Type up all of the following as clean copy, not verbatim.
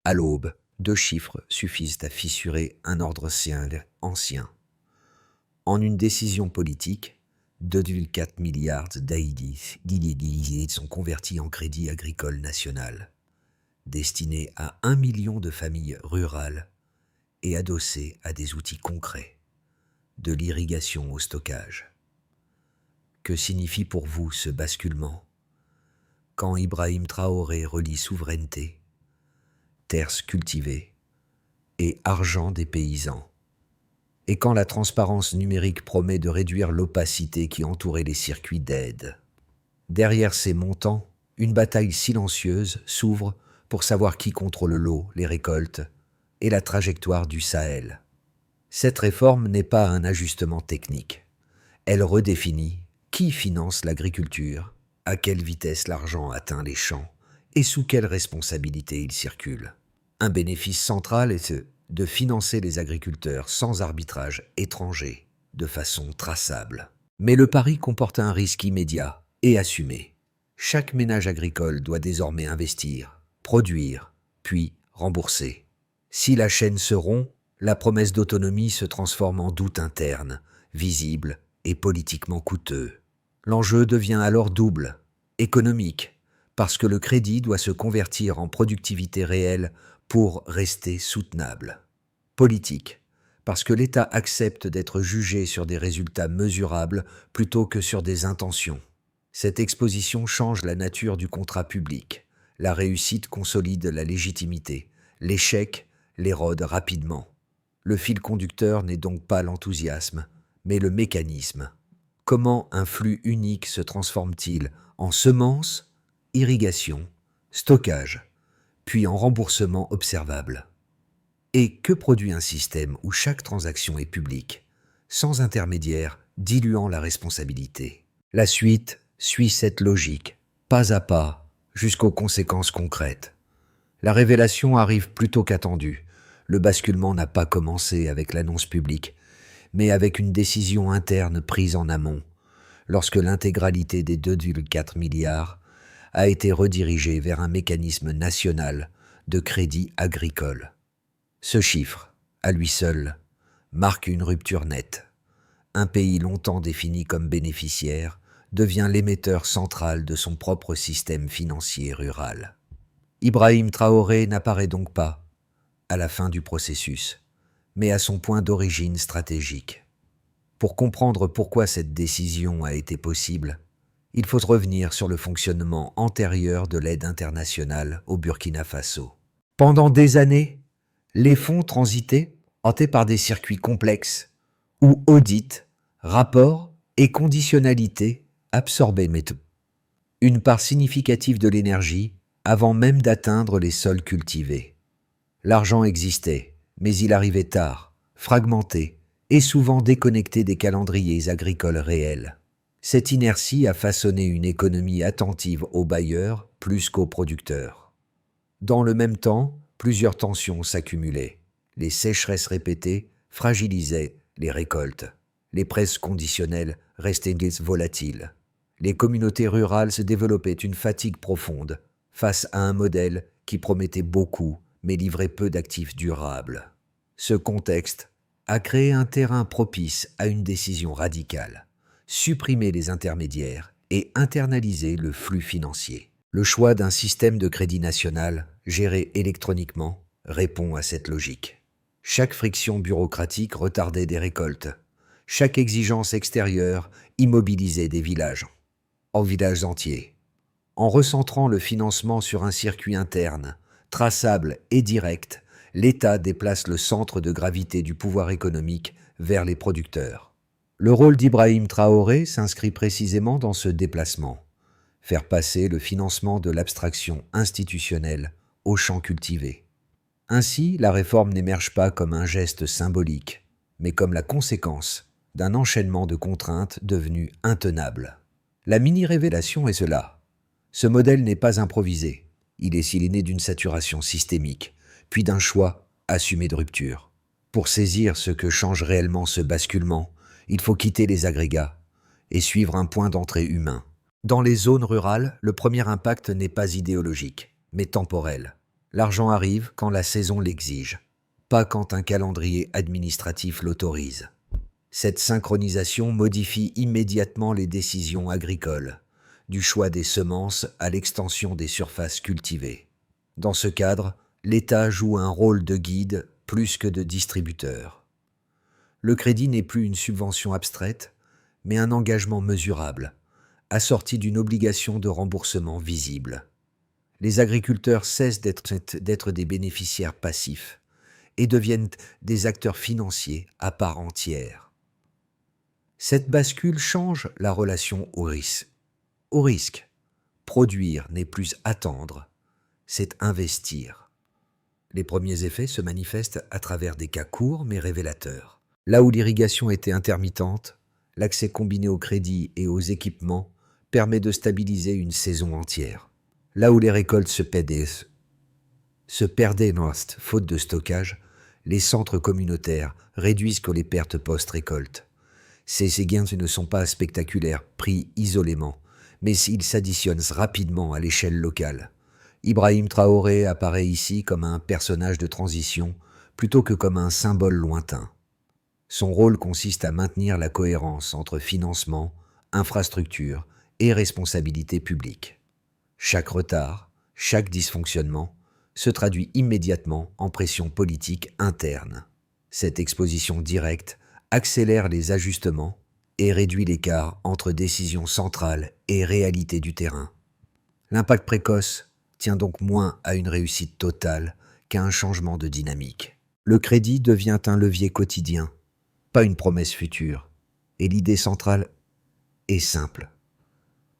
À l'aube, 2 chiffres suffisent à fissurer un ordre ancien. En une décision politique, 2,4 milliards d'IDD sont convertis en crédit agricole national, destinés à 1 million de familles rurales et adossés à des outils concrets, de l'irrigation au stockage. Que signifie pour vous ce basculement quand Ibrahim Traoré relie souveraineté, terres cultivées et argent des paysans, et quand la transparence numérique promet de réduire l'opacité qui entourait les circuits d'aide? Derrière ces montants, une bataille silencieuse s'ouvre pour savoir qui contrôle l'eau, les récoltes et la trajectoire du Sahel. Cette réforme n'est pas un ajustement technique. Elle redéfinit qui finance l'agriculture, à quelle vitesse l'argent atteint les champs et sous quelle responsabilité il circule. Un bénéfice central est de financer les agriculteurs sans arbitrage étranger, de façon traçable. Mais le pari comporte un risque immédiat et assumé. Chaque ménage agricole doit désormais investir, produire, puis rembourser. Si la chaîne se rompt, la promesse d'autonomie se transforme en doute interne, visible et politiquement coûteux. L'enjeu devient alors double, économique, parce que le crédit doit se convertir en productivité réelle pour rester soutenable. Politique, parce que l'État accepte d'être jugé sur des résultats mesurables plutôt que sur des intentions. Cette exposition change la nature du contrat public. La réussite consolide la légitimité. L'échec l'érode rapidement. Le fil conducteur n'est donc pas l'enthousiasme, mais le mécanisme. Comment un flux unique se transforme-t-il en semences, irrigation, stockage, puis en remboursement observable? Et que produit un système où chaque transaction est publique, sans intermédiaire, diluant la responsabilité? La suite suit cette logique, pas à pas, jusqu'aux conséquences concrètes. La révélation arrive plus tôt qu'attendu. Le basculement n'a pas commencé avec l'annonce publique, mais avec une décision interne prise en amont, lorsque l'intégralité des 2,4 milliards a été redirigée vers un mécanisme national de crédit agricole. Ce chiffre, à lui seul, marque une rupture nette. Un pays longtemps défini comme bénéficiaire devient l'émetteur central de son propre système financier rural. Ibrahim Traoré n'apparaît donc pas à la fin du processus, mais à son point d'origine stratégique. Pour comprendre pourquoi cette décision a été possible, il faut revenir sur le fonctionnement antérieur de l'aide internationale au Burkina Faso. Pendant des années, les fonds transitaient, hantés par des circuits complexes, où audits, rapports et conditionnalités absorbaient une part significative de l'énergie avant même d'atteindre les sols cultivés. L'argent existait, mais il arrivait tard, fragmenté et souvent déconnecté des calendriers agricoles réels. Cette inertie a façonné une économie attentive aux bailleurs plus qu'aux producteurs. Dans le même temps, plusieurs tensions s'accumulaient. Les sécheresses répétées fragilisaient les récoltes. Les presses conditionnelles restaient volatiles. Les communautés rurales se développaient une fatigue profonde face à un modèle qui promettait beaucoup mais livrait peu d'actifs durables. Ce contexte a créé un terrain propice à une décision radicale: supprimer les intermédiaires et internaliser le flux financier. Le choix d'un système de crédit national géré électroniquement répond à cette logique. Chaque friction bureaucratique retardait des récoltes. Chaque exigence extérieure immobilisait des villages entiers. En recentrant le financement sur un circuit interne, traçable et direct, l'État déplace le centre de gravité du pouvoir économique vers les producteurs. Le rôle d'Ibrahim Traoré s'inscrit précisément dans ce déplacement: faire passer le financement de l'abstraction institutionnelle aux champs cultivés. Ainsi, la réforme n'émerge pas comme un geste symbolique, mais comme la conséquence d'un enchaînement de contraintes devenues intenables. La mini-révélation est cela. Ce modèle n'est pas improvisé. Il est né d'une saturation systémique, puis d'un choix assumé de rupture. Pour saisir ce que change réellement ce basculement, il faut quitter les agrégats et suivre un point d'entrée humain. Dans les zones rurales, le premier impact n'est pas idéologique, mais temporel. L'argent arrive quand la saison l'exige, pas quand un calendrier administratif l'autorise. Cette synchronisation modifie immédiatement les décisions agricoles, du choix des semences à l'extension des surfaces cultivées. Dans ce cadre, l'État joue un rôle de guide plus que de distributeur. Le crédit n'est plus une subvention abstraite, mais un engagement mesurable, assorti d'une obligation de remboursement visible. Les agriculteurs cessent d'être des bénéficiaires passifs et deviennent des acteurs financiers à part entière. Cette bascule change la relation au risque. Produire n'est plus attendre, c'est investir. Les premiers effets se manifestent à travers des cas courts mais révélateurs. Là où l'irrigation était intermittente, l'accès combiné au crédit et aux équipements permet de stabiliser une saison entière. Là où les récoltes se perdaient faute de stockage, les centres communautaires réduisent les pertes post-récolte. Ces gains ne sont pas spectaculaires, pris isolément, mais ils s'additionnent rapidement à l'échelle locale. Ibrahim Traoré apparaît ici comme un personnage de transition plutôt que comme un symbole lointain. Son rôle consiste à maintenir la cohérence entre financement, infrastructure et responsabilité publique. Chaque retard, chaque dysfonctionnement se traduit immédiatement en pression politique interne. Cette exposition directe accélère les ajustements et réduit l'écart entre décisions centrales et réalité du terrain. L'impact précoce tient donc moins à une réussite totale qu'à un changement de dynamique. Le crédit devient un levier quotidien, pas une promesse future, et l'idée centrale est simple.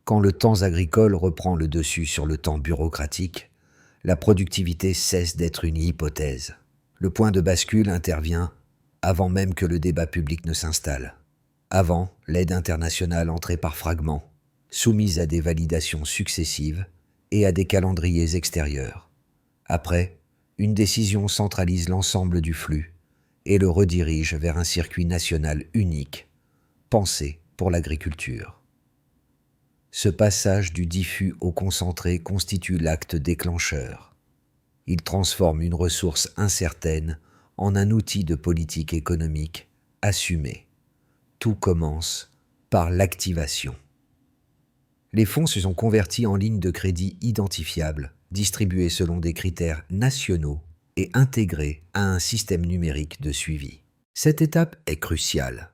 Quand le temps agricole reprend le dessus sur le temps bureaucratique, la productivité cesse d'être une hypothèse. Le point de bascule intervient avant même que le débat public ne s'installe. Avant, l'aide internationale entrait par fragments, soumise à des validations successives et à des calendriers extérieurs. Après, une décision centralise l'ensemble du flux et le redirige vers un circuit national unique, pensé pour l'agriculture. Ce passage du diffus au concentré constitue l'acte déclencheur. Il transforme une ressource incertaine en un outil de politique économique assumé. Tout commence par l'activation. Les fonds se sont convertis en lignes de crédit identifiables, distribuées selon des critères nationaux et intégrés à un système numérique de suivi. Cette étape est cruciale,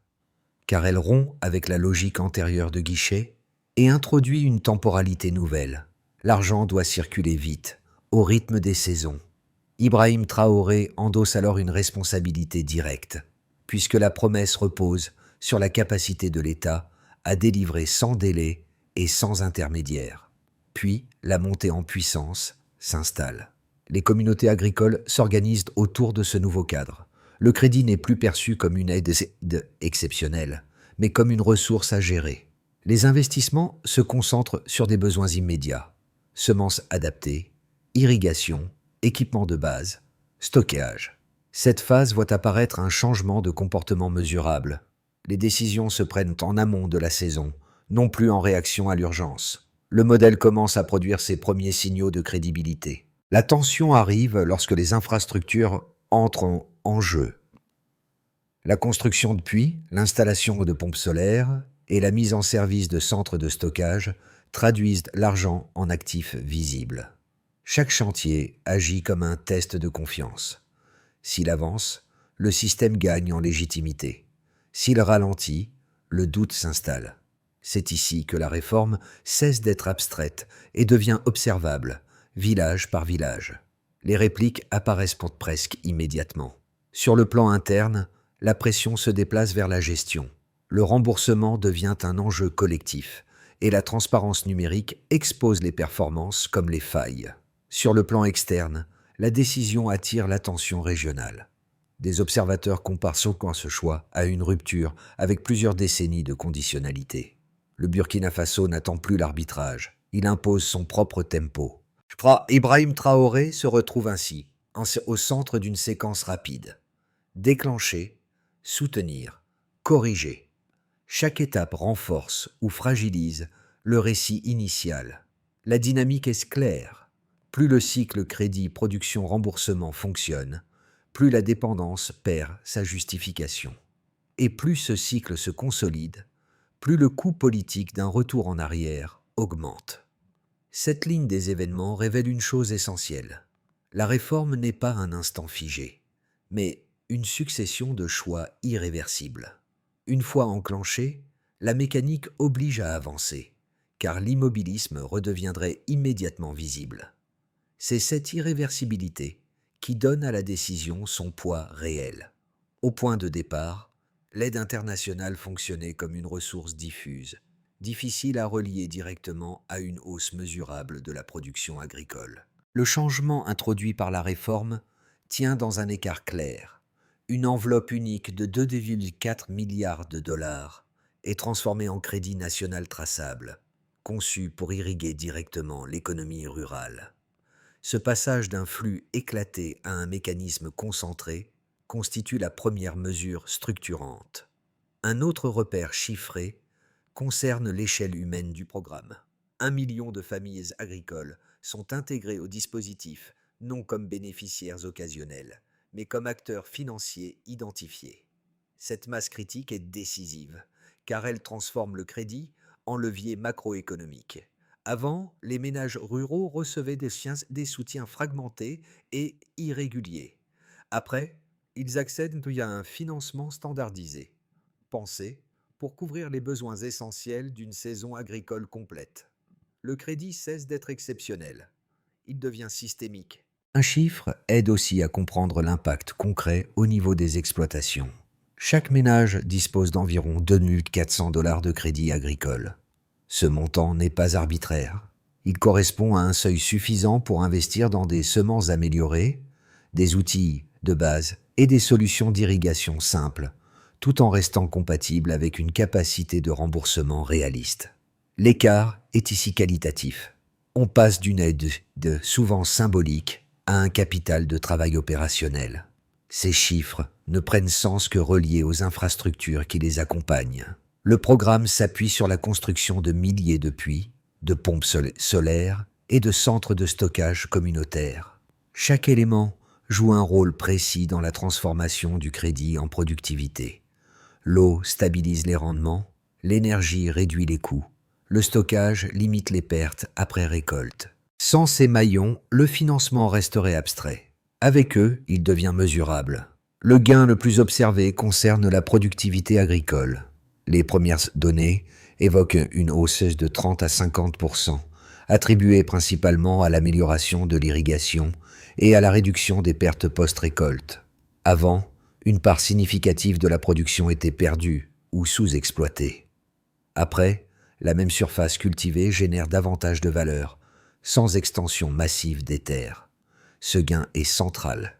car elle rompt avec la logique antérieure de guichet et introduit une temporalité nouvelle. L'argent doit circuler vite, au rythme des saisons. Ibrahim Traoré endosse alors une responsabilité directe, puisque la promesse repose sur la capacité de l'État à délivrer sans délai et sans intermédiaire. Puis, la montée en puissance s'installe. Les communautés agricoles s'organisent autour de ce nouveau cadre. Le crédit n'est plus perçu comme une aide exceptionnelle, mais comme une ressource à gérer. Les investissements se concentrent sur des besoins immédiats. Semences adaptées, irrigation, équipement de base, stockage. Cette phase voit apparaître un changement de comportement mesurable. Les décisions se prennent en amont de la saison, non plus en réaction à l'urgence. Le modèle commence à produire ses premiers signaux de crédibilité. La tension arrive lorsque les infrastructures entrent en jeu. La construction de puits, l'installation de pompes solaires et la mise en service de centres de stockage traduisent l'argent en actifs visibles. Chaque chantier agit comme un test de confiance. S'il avance, le système gagne en légitimité. S'il ralentit, le doute s'installe. C'est ici que la réforme cesse d'être abstraite et devient observable, village par village. Les répliques apparaissent presque immédiatement. Sur le plan interne, la pression se déplace vers la gestion. Le remboursement devient un enjeu collectif et la transparence numérique expose les performances comme les failles. Sur le plan externe, la décision attire l'attention régionale. Des observateurs comparent ce choix à une rupture avec plusieurs décennies de conditionnalité. Le Burkina Faso n'attend plus l'arbitrage, il impose son propre tempo. Ibrahim Traoré se retrouve ainsi, au centre d'une séquence rapide. Déclencher, soutenir, corriger. Chaque étape renforce ou fragilise le récit initial. La dynamique est claire. Plus le cycle crédit-production-remboursement fonctionne, plus la dépendance perd sa justification. Et plus ce cycle se consolide, plus le coût politique d'un retour en arrière augmente. Cette ligne des événements révèle une chose essentielle. La réforme n'est pas un instant figé, mais une succession de choix irréversibles. Une fois enclenchée, la mécanique oblige à avancer, car l'immobilisme redeviendrait immédiatement visible. C'est cette irréversibilité qui donne à la décision son poids réel. Au point de départ, l'aide internationale fonctionnait comme une ressource diffuse, difficile à relier directement à une hausse mesurable de la production agricole. Le changement introduit par la réforme tient dans un écart clair. Une enveloppe unique de 2,4 milliards de dollars est transformée en crédit national traçable, conçu pour irriguer directement l'économie rurale. Ce passage d'un flux éclaté à un mécanisme concentré constitue la première mesure structurante. Un autre repère chiffré concerne l'échelle humaine du programme. 1 million de familles agricoles sont intégrées au dispositif, non comme bénéficiaires occasionnels, mais comme acteurs financiers identifiés. Cette masse critique est décisive, car elle transforme le crédit en levier macroéconomique. Avant, les ménages ruraux recevaient des soutiens fragmentés et irréguliers. Après, ils accèdent via un financement standardisé, pensé pour couvrir les besoins essentiels d'une saison agricole complète. Le crédit cesse d'être exceptionnel. Il devient systémique. Un chiffre aide aussi à comprendre l'impact concret au niveau des exploitations. Chaque ménage dispose d'environ 2400 $ de crédit agricole. Ce montant n'est pas arbitraire. Il correspond à un seuil suffisant pour investir dans des semences améliorées, des outils de base et des solutions d'irrigation simples, tout en restant compatible avec une capacité de remboursement réaliste. L'écart est ici qualitatif. On passe d'une aide souvent symbolique à un capital de travail opérationnel. Ces chiffres ne prennent sens que reliés aux infrastructures qui les accompagnent. Le programme s'appuie sur la construction de milliers de puits, de pompes solaires et de centres de stockage communautaires. Chaque élément joue un rôle précis dans la transformation du crédit en productivité. L'eau stabilise les rendements, l'énergie réduit les coûts, le stockage limite les pertes après récolte. Sans ces maillons, le financement resterait abstrait. Avec eux, il devient mesurable. Le gain le plus observé concerne la productivité agricole. Les premières données évoquent une hausse de 30 à 50%, attribuée principalement à l'amélioration de l'irrigation et à la réduction des pertes post-récolte. Avant, une part significative de la production était perdue ou sous-exploitée. Après, la même surface cultivée génère davantage de valeur, sans extension massive des terres. Ce gain est central,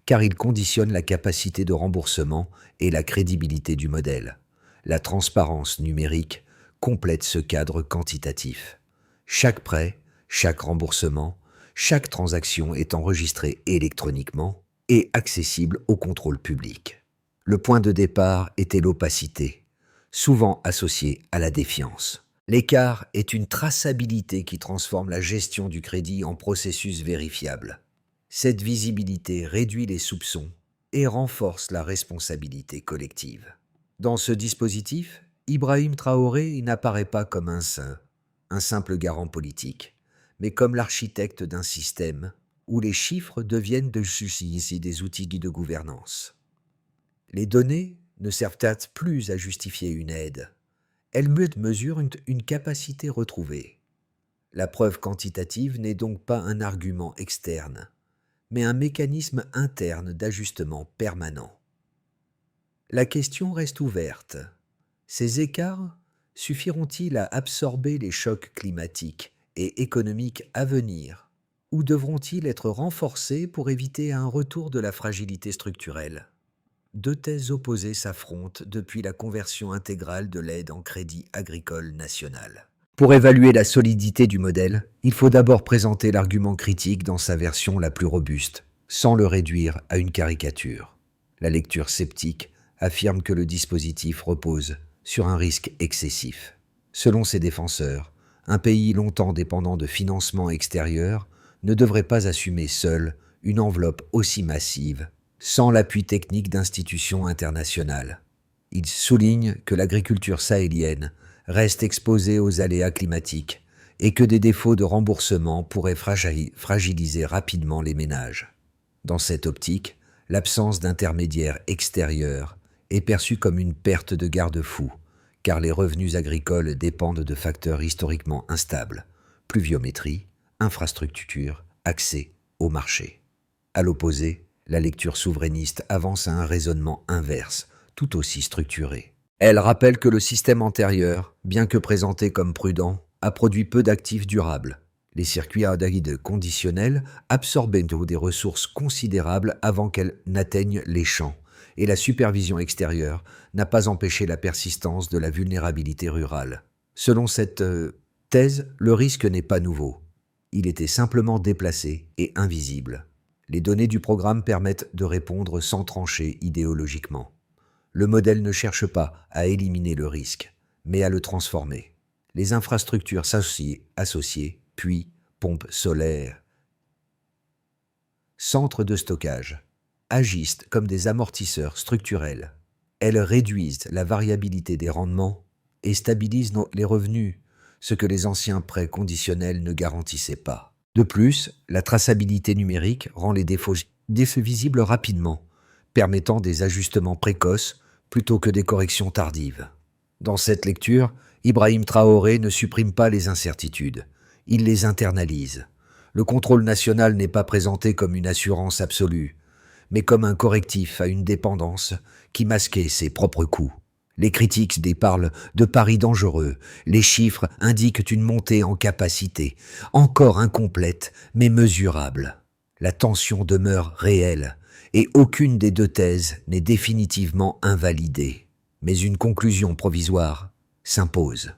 car il conditionne la capacité de remboursement et la crédibilité du modèle. La transparence numérique complète ce cadre quantitatif. Chaque prêt, chaque remboursement, chaque transaction est enregistrée électroniquement et accessible au contrôle public. Le point de départ était l'opacité, souvent associée à la défiance. L'écart est une traçabilité qui transforme la gestion du crédit en processus vérifiable. Cette visibilité réduit les soupçons et renforce la responsabilité collective. Dans ce dispositif, Ibrahim Traoré n'apparaît pas comme un saint, un simple garant politique, mais comme l'architecte d'un système où les chiffres deviennent des outils de gouvernance. Les données ne servent plus à justifier une aide. Elles mesurent une capacité retrouvée. La preuve quantitative n'est donc pas un argument externe, mais un mécanisme interne d'ajustement permanent. La question reste ouverte. Ces écarts suffiront-ils à absorber les chocs climatiques et économiques à venir, ou devront-ils être renforcés pour éviter un retour de la fragilité structurelle ? Deux thèses opposées s'affrontent depuis la conversion intégrale de l'aide en crédit agricole national. Pour évaluer la solidité du modèle, il faut d'abord présenter l'argument critique dans sa version la plus robuste, sans le réduire à une caricature. La lecture sceptique affirme que le dispositif repose sur un risque excessif. Selon ses défenseurs, Un pays longtemps dépendant de financements extérieurs ne devrait pas assumer seul une enveloppe aussi massive, sans l'appui technique d'institutions internationales. Il souligne que l'agriculture sahélienne reste exposée aux aléas climatiques et que des défauts de remboursement pourraient fragiliser rapidement les ménages. Dans cette optique, l'absence d'intermédiaires extérieurs est perçue comme une perte de garde-fou, car les revenus agricoles dépendent de facteurs historiquement instables, pluviométrie, infrastructure, accès au marché. À l'opposé, la lecture souverainiste avance à un raisonnement inverse, tout aussi structuré. Elle rappelle que le système antérieur, bien que présenté comme prudent, a produit peu d'actifs durables. Les circuits arides conditionnels absorbaient des ressources considérables avant qu'elles n'atteignent les champs, et la supervision extérieure n'a pas empêché la persistance de la vulnérabilité rurale. Selon cette thèse, le risque n'est pas nouveau. Il était simplement déplacé et invisible. Les données du programme permettent de répondre sans trancher idéologiquement. Le modèle ne cherche pas à éliminer le risque, mais à le transformer. Les infrastructures associées, puits, pompes solaires, centres de stockage, agissent comme des amortisseurs structurels. Elles réduisent la variabilité des rendements et stabilisent les revenus, ce que les anciens prêts conditionnels ne garantissaient pas. De plus, la traçabilité numérique rend les défauts visibles rapidement, permettant des ajustements précoces plutôt que des corrections tardives. Dans cette lecture, Ibrahim Traoré ne supprime pas les incertitudes, il les internalise. Le contrôle national n'est pas présenté comme une assurance absolue, mais comme un correctif à une dépendance qui masquait ses propres coûts. Les critiques parlent de paris dangereux, les chiffres indiquent une montée en capacité, encore incomplète mais mesurable. La tension demeure réelle, et aucune des deux thèses n'est définitivement invalidée. Mais une conclusion provisoire s'impose.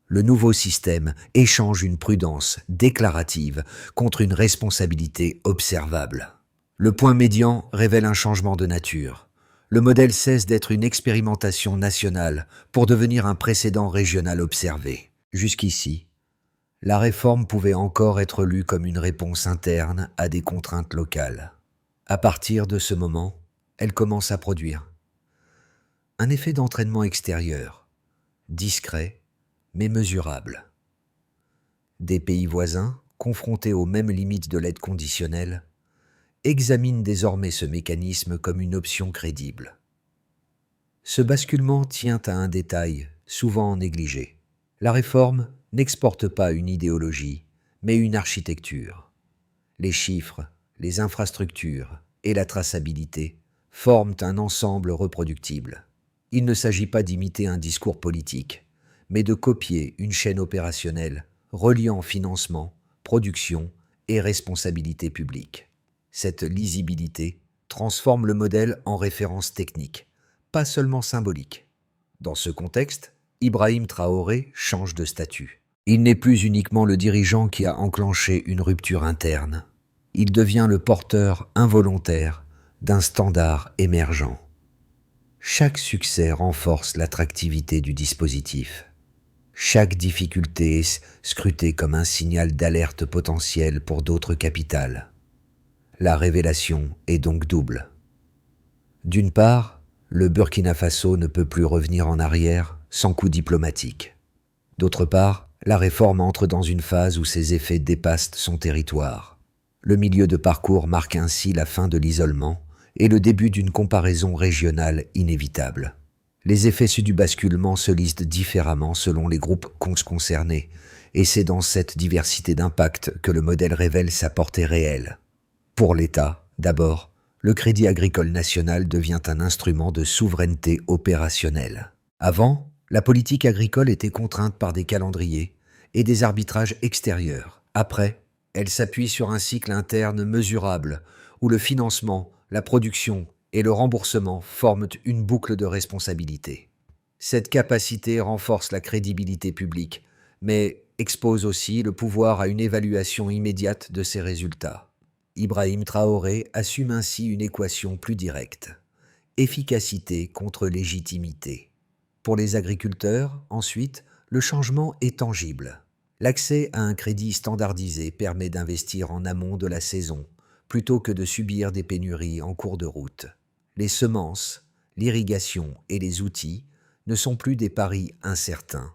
Le nouveau système échange une prudence déclarative contre une responsabilité observable. Le point médian révèle un changement de nature. Le modèle cesse d'être une expérimentation nationale pour devenir un précédent régional observé. Jusqu'ici, la réforme pouvait encore être lue comme une réponse interne à des contraintes locales. À partir de ce moment, elle commence à produire un effet d'entraînement extérieur, discret mais mesurable. Des pays voisins, confrontés aux mêmes limites de l'aide conditionnelle, examinent désormais ce mécanisme comme une option crédible. Ce basculement tient à un détail souvent négligé. La réforme n'exporte pas une idéologie, mais une architecture. Les chiffres, les infrastructures et la traçabilité forment un ensemble reproductible. Il ne s'agit pas d'imiter un discours politique, mais de copier une chaîne opérationnelle reliant financement, production et responsabilité publique. Cette lisibilité transforme le modèle en référence technique, pas seulement symbolique. Dans ce contexte, Ibrahim Traoré change de statut. Il n'est plus uniquement le dirigeant qui a enclenché une rupture interne. Il devient le porteur involontaire d'un standard émergent. Chaque succès renforce l'attractivité du dispositif. Chaque difficulté est scrutée comme un signal d'alerte potentiel pour d'autres capitales. La révélation est donc double. D'une part, le Burkina Faso ne peut plus revenir en arrière sans coup diplomatique. D'autre part, la réforme entre dans une phase où ses effets dépassent son territoire. Le milieu de parcours marque ainsi la fin de l'isolement et le début d'une comparaison régionale inévitable. Les effets du basculement se lisent différemment selon les groupes concernés, et c'est dans cette diversité d'impact que le modèle révèle sa portée réelle. Pour l'État, d'abord, le Crédit agricole national devient un instrument de souveraineté opérationnelle. Avant, la politique agricole était contrainte par des calendriers et des arbitrages extérieurs. Après, elle s'appuie sur un cycle interne mesurable, où le financement, la production et le remboursement forment une boucle de responsabilité. Cette capacité renforce la crédibilité publique, mais expose aussi le pouvoir à une évaluation immédiate de ses résultats. Ibrahim Traoré assume ainsi une équation plus directe. Efficacité contre légitimité. Pour les agriculteurs, ensuite, le changement est tangible. L'accès à un crédit standardisé permet d'investir en amont de la saison, plutôt que de subir des pénuries en cours de route. Les semences, l'irrigation et les outils ne sont plus des paris incertains,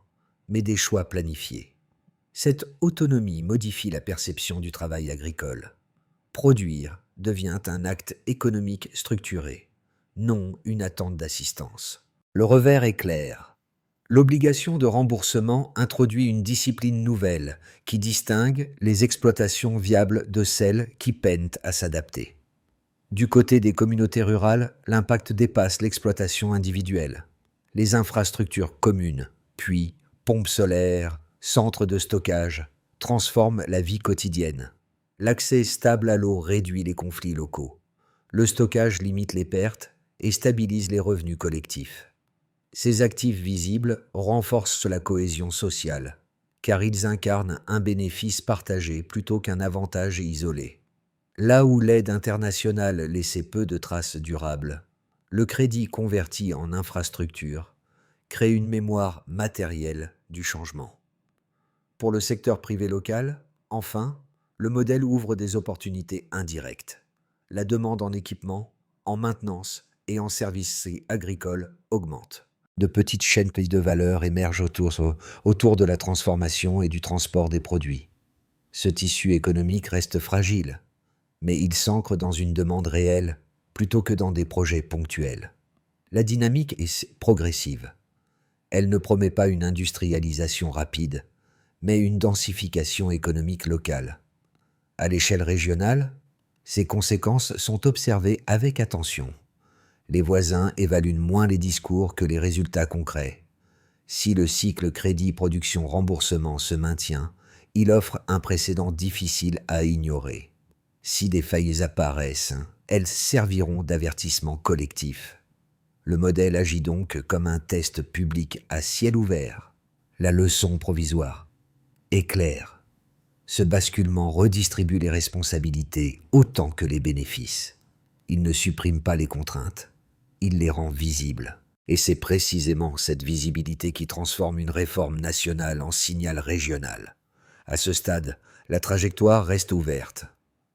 mais des choix planifiés. Cette autonomie modifie la perception du travail agricole. Produire devient un acte économique structuré, non une attente d'assistance. Le revers est clair. L'obligation de remboursement introduit une discipline nouvelle qui distingue les exploitations viables de celles qui peinent à s'adapter. Du côté des communautés rurales, l'impact dépasse l'exploitation individuelle. Les infrastructures communes, puits, pompes solaires, centres de stockage, transforment la vie quotidienne. L'accès stable à l'eau réduit les conflits locaux. Le stockage limite les pertes et stabilise les revenus collectifs. Ces actifs visibles renforcent la cohésion sociale, car ils incarnent un bénéfice partagé plutôt qu'un avantage isolé. Là où l'aide internationale laissait peu de traces durables, le crédit converti en infrastructure crée une mémoire matérielle du changement. Pour le secteur privé local, enfin, le modèle ouvre des opportunités indirectes. La demande en équipement, en maintenance et en services agricoles augmente. De petites chaînes de valeur émergent autour de la transformation et du transport des produits. Ce tissu économique reste fragile, mais il s'ancre dans une demande réelle plutôt que dans des projets ponctuels. La dynamique est progressive. Elle ne promet pas une industrialisation rapide, mais une densification économique locale. À l'échelle régionale, ces conséquences sont observées avec attention. Les voisins évaluent moins les discours que les résultats concrets. Si le cycle crédit-production-remboursement se maintient, il offre un précédent difficile à ignorer. Si des failles apparaissent, elles serviront d'avertissement collectif. Le modèle agit donc comme un test public à ciel ouvert. La leçon provisoire est claire. Ce basculement redistribue les responsabilités autant que les bénéfices. Il ne supprime pas les contraintes. Il les rend visibles. Et c'est précisément cette visibilité qui transforme une réforme nationale en signal régional. À ce stade, la trajectoire reste ouverte.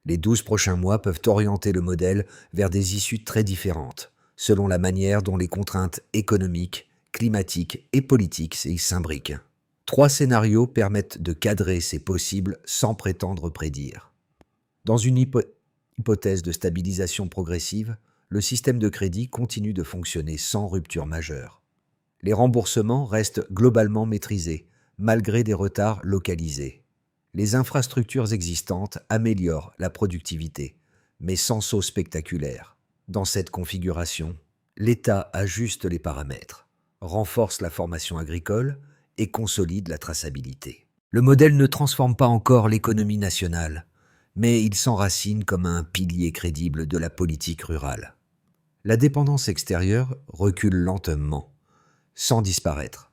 Les 12 prochains mois peuvent orienter le modèle vers des issues très différentes, selon la manière dont les contraintes économiques, climatiques et politiques s'imbriquent. 3 scénarios permettent de cadrer ces possibles sans prétendre prédire. Dans une hypothèse de stabilisation progressive, le système de crédit continue de fonctionner sans rupture majeure. Les remboursements restent globalement maîtrisés, malgré des retards localisés. Les infrastructures existantes améliorent la productivité, mais sans saut spectaculaire. Dans cette configuration, l'État ajuste les paramètres, renforce la formation agricole et consolide la traçabilité. Le modèle ne transforme pas encore l'économie nationale, mais il s'enracine comme un pilier crédible de la politique rurale. La dépendance extérieure recule lentement, sans disparaître.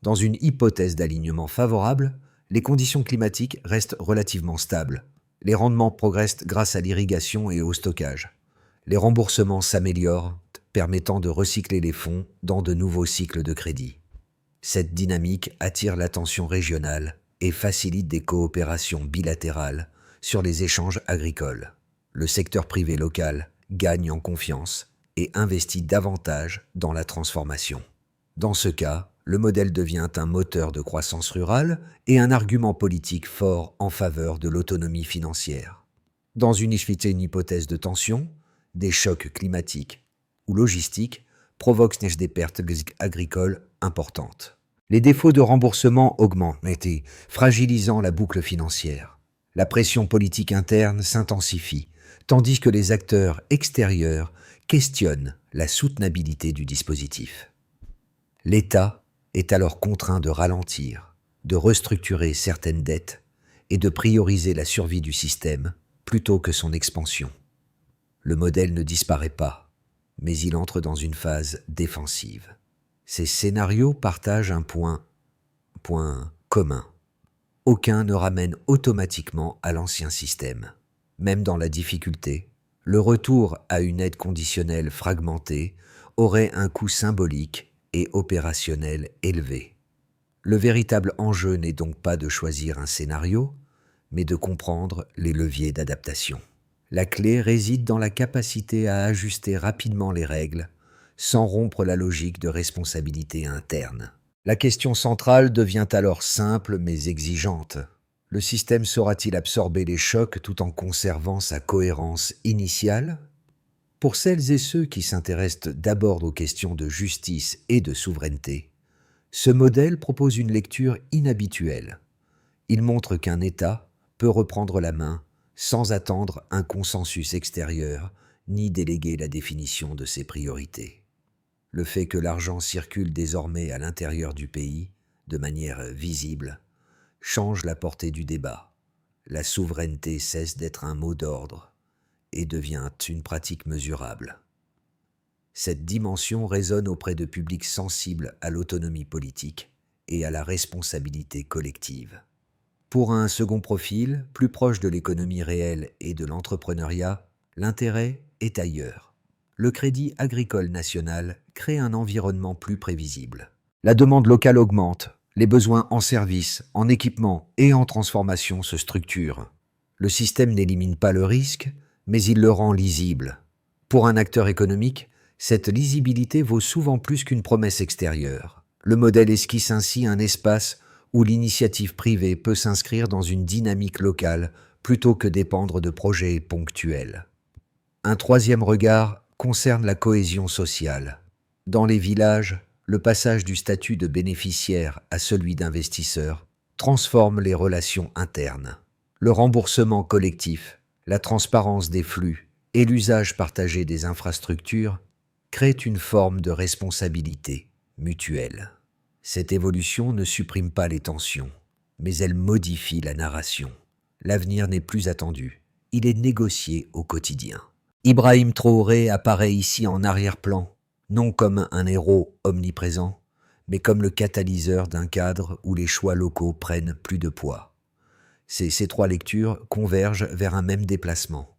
Dans une hypothèse d'alignement favorable, les conditions climatiques restent relativement stables. Les rendements progressent grâce à l'irrigation et au stockage. Les remboursements s'améliorent, permettant de recycler les fonds dans de nouveaux cycles de crédit. Cette dynamique attire l'attention régionale et facilite des coopérations bilatérales sur les échanges agricoles. Le secteur privé local gagne en confiance et investit davantage dans la transformation. Dans ce cas, le modèle devient un moteur de croissance rurale et un argument politique fort en faveur de l'autonomie financière. Dans une hypothèse de tension, des chocs climatiques ou logistiques provoquent des pertes agricoles importantes. Les défauts de remboursement augmentent, fragilisant la boucle financière. La pression politique interne s'intensifie, tandis que les acteurs extérieurs questionnent la soutenabilité du dispositif. L'État est alors contraint de ralentir, de restructurer certaines dettes et de prioriser la survie du système plutôt que son expansion. Le modèle ne disparaît pas, mais il entre dans une phase défensive. Ces scénarios partagent un point commun. Aucun ne ramène automatiquement à l'ancien système. Même dans la difficulté, le retour à une aide conditionnelle fragmentée aurait un coût symbolique et opérationnel élevé. Le véritable enjeu n'est donc pas de choisir un scénario, mais de comprendre les leviers d'adaptation. La clé réside dans la capacité à ajuster rapidement les règles, sans rompre la logique de responsabilité interne. La question centrale devient alors simple mais exigeante. Le système saura-t-il absorber les chocs tout en conservant sa cohérence initiale ? Pour celles et ceux qui s'intéressent d'abord aux questions de justice et de souveraineté, ce modèle propose une lecture inhabituelle. Il montre qu'un État peut reprendre la main sans attendre un consensus extérieur ni déléguer la définition de ses priorités. Le fait que l'argent circule désormais à l'intérieur du pays, de manière visible, change la portée du débat. La souveraineté cesse d'être un mot d'ordre et devient une pratique mesurable. Cette dimension résonne auprès de publics sensibles à l'autonomie politique et à la responsabilité collective. Pour un second profil, plus proche de l'économie réelle et de l'entrepreneuriat, l'intérêt est ailleurs. Le Crédit agricole national crée un environnement plus prévisible. La demande locale augmente, les besoins en services, en équipement et en transformation se structurent. Le système n'élimine pas le risque, mais il le rend lisible. Pour un acteur économique, cette lisibilité vaut souvent plus qu'une promesse extérieure. Le modèle esquisse ainsi un espace où l'initiative privée peut s'inscrire dans une dynamique locale plutôt que dépendre de projets ponctuels. Un troisième regard concerne la cohésion sociale. Dans les villages, le passage du statut de bénéficiaire à celui d'investisseur transforme les relations internes. Le remboursement collectif, la transparence des flux et l'usage partagé des infrastructures créent une forme de responsabilité mutuelle. Cette évolution ne supprime pas les tensions, mais elle modifie la narration. L'avenir n'est plus attendu, il est négocié au quotidien. Ibrahim Traoré apparaît ici en arrière-plan, non comme un héros omniprésent, mais comme le catalyseur d'un cadre où les choix locaux prennent plus de poids. Ces trois lectures convergent vers un même déplacement.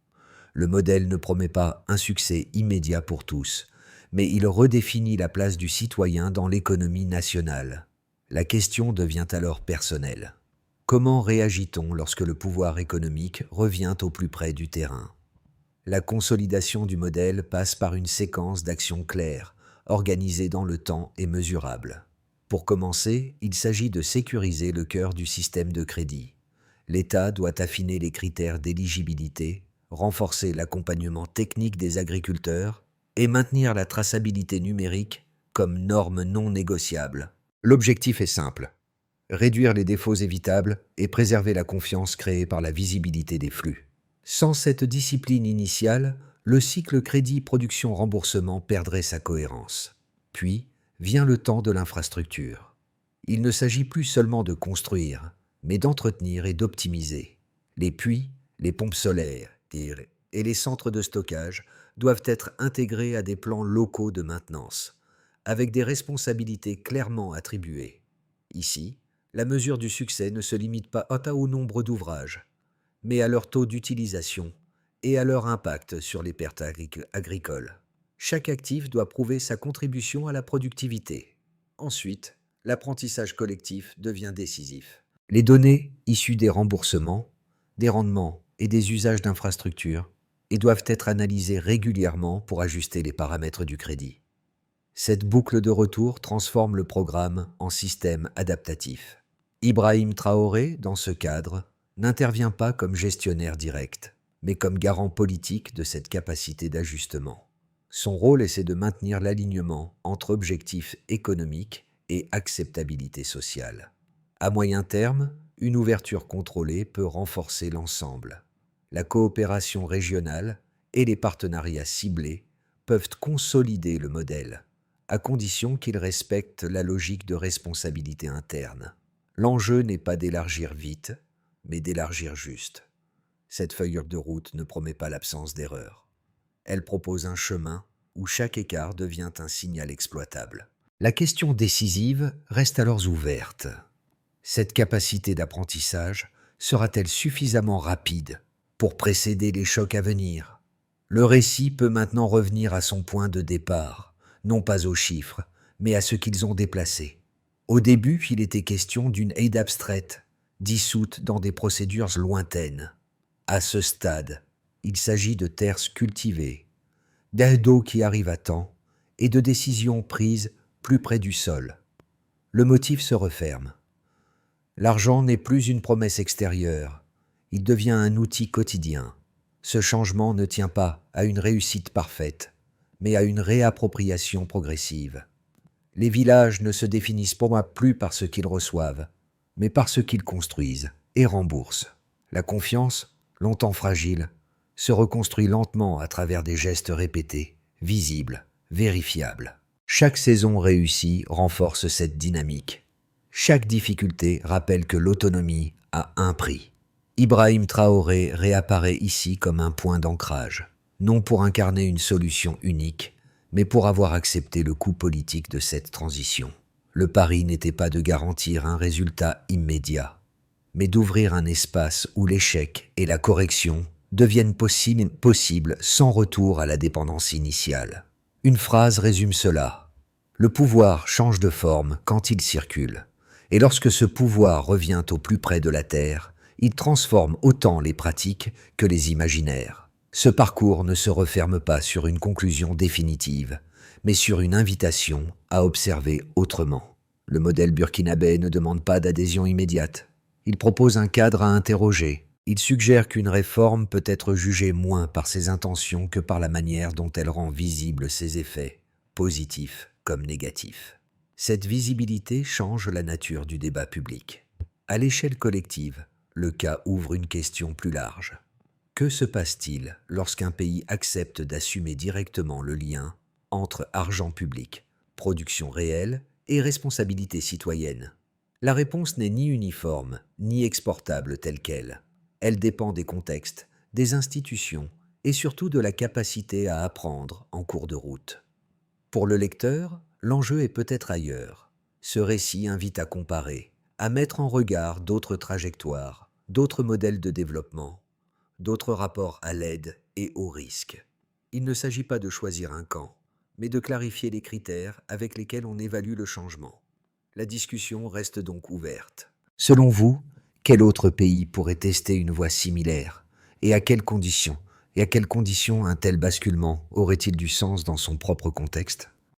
Le modèle ne promet pas un succès immédiat pour tous, mais il redéfinit la place du citoyen dans l'économie nationale. La question devient alors personnelle. Comment réagit-on lorsque le pouvoir économique revient au plus près du terrain ? La consolidation du modèle passe par une séquence d'actions claires, organisée dans le temps et mesurable. Pour commencer, il s'agit de sécuriser le cœur du système de crédit. L'État doit affiner les critères d'éligibilité, renforcer l'accompagnement technique des agriculteurs et maintenir la traçabilité numérique comme norme non négociable. L'objectif est simple, réduire les défauts évitables et préserver la confiance créée par la visibilité des flux. Sans cette discipline initiale, le cycle crédit-production-remboursement perdrait sa cohérence. Puis vient le temps de l'infrastructure. Il ne s'agit plus seulement de construire, mais d'entretenir et d'optimiser. Les puits, les pompes solaires et les centres de stockage doivent être intégrés à des plans locaux de maintenance, avec des responsabilités clairement attribuées. Ici, la mesure du succès ne se limite pas au nombre d'ouvrages, mais à leur taux d'utilisation et à leur impact sur les pertes agricoles. Chaque actif doit prouver sa contribution à la productivité. Ensuite, l'apprentissage collectif devient décisif. Les données issues des remboursements, des rendements et des usages d'infrastructures et doivent être analysées régulièrement pour ajuster les paramètres du crédit. Cette boucle de retour transforme le programme en système adaptatif. Ibrahim Traoré, dans ce cadre, n'intervient pas comme gestionnaire direct, mais comme garant politique de cette capacité d'ajustement. Son rôle est de maintenir l'alignement entre objectifs économiques et acceptabilité sociale. À moyen terme, une ouverture contrôlée peut renforcer l'ensemble. La coopération régionale et les partenariats ciblés peuvent consolider le modèle, à condition qu'il respecte la logique de responsabilité interne. L'enjeu n'est pas d'élargir vite, mais d'élargir juste. Cette feuille de route ne promet pas l'absence d'erreur. Elle propose un chemin où chaque écart devient un signal exploitable. La question décisive reste alors ouverte. Cette capacité d'apprentissage sera-t-elle suffisamment rapide pour précéder les chocs à venir ? Le récit peut maintenant revenir à son point de départ, non pas aux chiffres, mais à ce qu'ils ont déplacé. Au début, il était question d'une aide abstraite, dissoute dans des procédures lointaines. À ce stade, il s'agit de terres cultivées, d'aides d'eau qui arrivent à temps et de décisions prises plus près du sol. Le motif se referme. L'argent n'est plus une promesse extérieure, il devient un outil quotidien. Ce changement ne tient pas à une réussite parfaite, mais à une réappropriation progressive. Les villages ne se définissent pour moi plus par ce qu'ils reçoivent, mais par ce qu'ils construisent et remboursent. La confiance, longtemps fragile, se reconstruit lentement à travers des gestes répétés, visibles, vérifiables. Chaque saison réussie renforce cette dynamique. Chaque difficulté rappelle que l'autonomie a un prix. Ibrahim Traoré réapparaît ici comme un point d'ancrage, non pour incarner une solution unique, mais pour avoir accepté le coût politique de cette transition. Le pari n'était pas de garantir un résultat immédiat, mais d'ouvrir un espace où l'échec et la correction deviennent possibles sans retour à la dépendance initiale. Une phrase résume cela. Le pouvoir change de forme quand il circule, et lorsque ce pouvoir revient au plus près de la terre, il transforme autant les pratiques que les imaginaires. Ce parcours ne se referme pas sur une conclusion définitive, mais sur une invitation à observer autrement. Le modèle burkinabé ne demande pas d'adhésion immédiate. Il propose un cadre à interroger. Il suggère qu'une réforme peut être jugée moins par ses intentions que par la manière dont elle rend visibles ses effets, positifs comme négatifs. Cette visibilité change la nature du débat public. À l'échelle collective, le cas ouvre une question plus large. Que se passe-t-il lorsqu'un pays accepte d'assumer directement le lien entre argent public, production réelle et responsabilité citoyenne? La réponse n'est ni uniforme, ni exportable telle qu'elle. Elle dépend des contextes, des institutions et surtout de la capacité à apprendre en cours de route. Pour le lecteur, l'enjeu est peut-être ailleurs. Ce récit invite à comparer, à mettre en regard d'autres trajectoires, d'autres modèles de développement, d'autres rapports à l'aide et au risque. Il ne s'agit pas de choisir un camp, mais de clarifier les critères avec lesquels on évalue le changement. La discussion reste donc ouverte. Selon vous, quel autre pays pourrait tester une voie similaire? Et à quelles conditions? Et à quelles conditions un tel basculement aurait-il du sens dans son propre contexte?